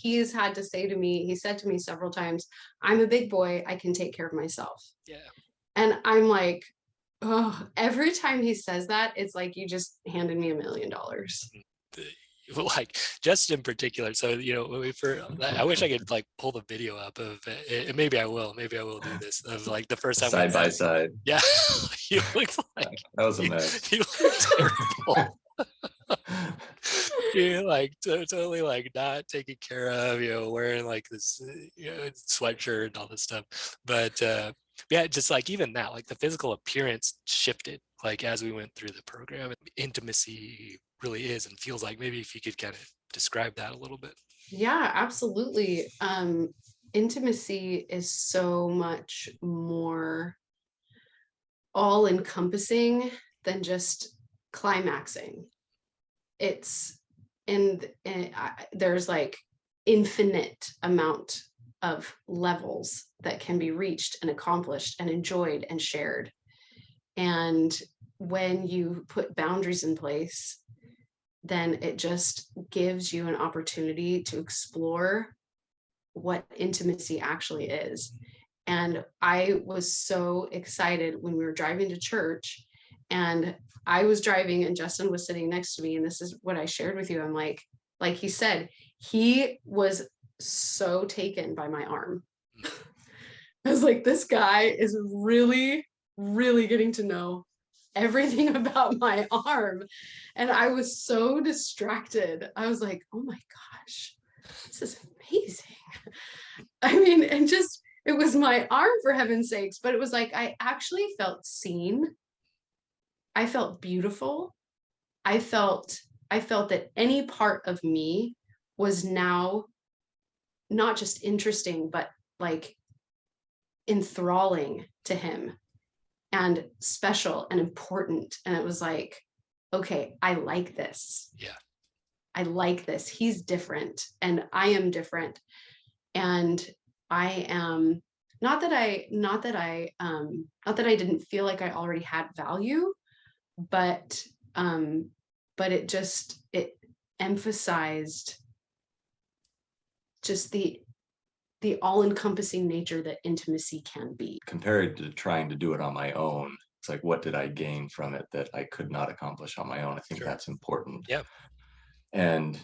he has had to say to me, he said to me several times, I'm a big boy, I can take care of myself. Yeah. And I'm like, oh, every time he says that, it's like you just handed me $1 million. Like just in particular, so when I wish I could like pull the video up of it, maybe I will do this, of like the first time we Side by met. side. Yeah. You look like that was a mess. you look terrible. You're like totally like not taken care of, wearing like this sweatshirt and all this stuff. But yeah, just like even that, like the physical appearance shifted like as we went through the program. Intimacy really is and feels like, maybe if you could kind of describe that a little bit. Yeah, absolutely. Intimacy is so much more all encompassing than just climaxing. It's there's like infinite amount of levels that can be reached and accomplished and enjoyed and shared. And when you put boundaries in place, then it just gives you an opportunity to explore what intimacy actually is. And I was so excited when we were driving to church, and I was driving and Justin was sitting next to me. And this is what I shared with you. I'm like he said, he was so taken by my arm. I was like, this guy is really, really getting to know everything about my arm. And I was so distracted. I was like, oh my gosh, this is amazing. I mean, and just, it was my arm, for heaven's sakes, but it was like, I actually felt seen. I felt beautiful. I felt that any part of me was now not just interesting, but like enthralling to him and special and important. And it was like, okay, I like this. Yeah. I like this. He's different and I am different. And I am not that I didn't feel like I already had value, but it emphasized just the all-encompassing nature that intimacy can be. Compared to trying to do it on my own, it's like, what did I gain from it that I could not accomplish on my own? I think that's important. Yeah. And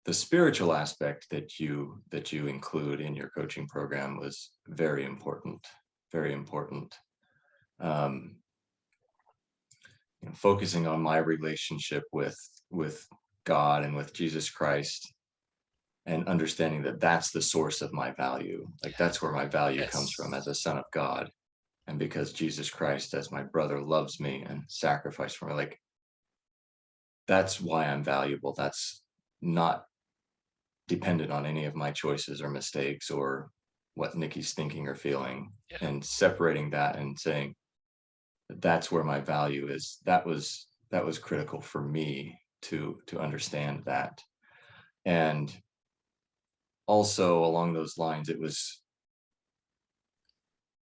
the spiritual aspect that you include in your coaching program was very important, very important. Focusing on my relationship with God and with Jesus Christ, and understanding that that's the source of my value. Like that's where my value comes from as a son of God. And because Jesus Christ, as my brother, loves me and sacrificed for me, like that's why I'm valuable. That's not dependent on any of my choices or mistakes or what Nikki's thinking or feeling. Yeah. And separating that and saying that's where my value is. That was critical for me to understand that. And also along those lines, it was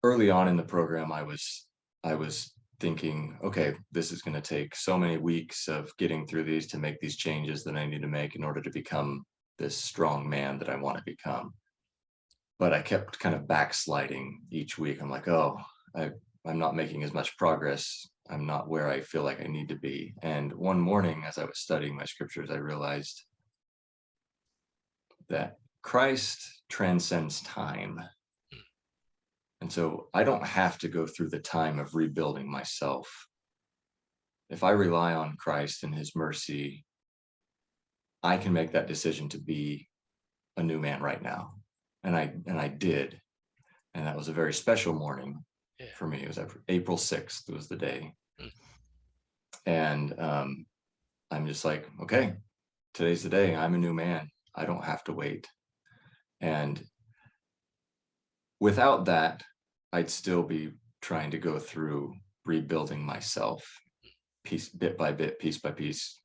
early on in the program, I was thinking, okay, this is going to take so many weeks of getting through these to make these changes that I need to make in order to become this strong man that I want to become. But I kept kind of backsliding each week. I'm like, oh, I'm not making as much progress. I'm not where I feel like I need to be. And one morning, as I was studying my scriptures, I realized that Christ transcends time. And so I don't have to go through the time of rebuilding myself. If I rely on Christ and his mercy, I can make that decision to be a new man right now. And I did. And that was a very special morning for me. It was April 6th was the day. And I'm just like, okay, today's the day. I'm a new man. I don't have to wait. And without that, I'd still be trying to go through rebuilding myself bit by bit, piece by piece,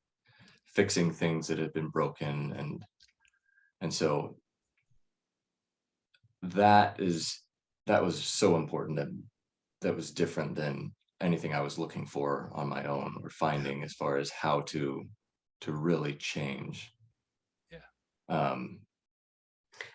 fixing things that had been broken. And so that was so important, that was different than anything I was looking for on my own or finding as far as how to really change. Yeah.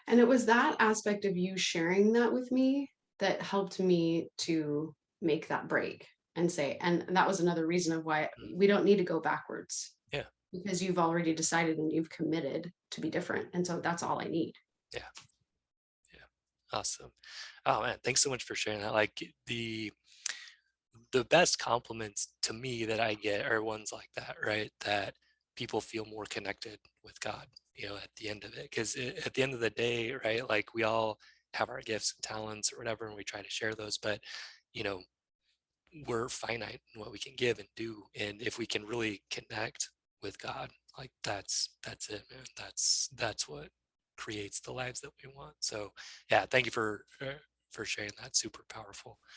And it was that aspect of you sharing that with me that helped me to make that break and say, and that was another reason of why we don't need to go backwards. Yeah. Because you've already decided and you've committed to be different. And so that's all I need. Yeah. Awesome. Oh man, thanks so much for sharing that. Like the best compliments to me that I get are ones like that, right? That people feel more connected with God, at the end of it. Because at the end of the day, right, like we all have our gifts and talents or whatever, and we try to share those, but, you know, we're finite in what we can give and do. And if we can really connect with God, like that's it, man. That's what creates the lives that we want. So yeah, thank you for sharing that. Super powerful.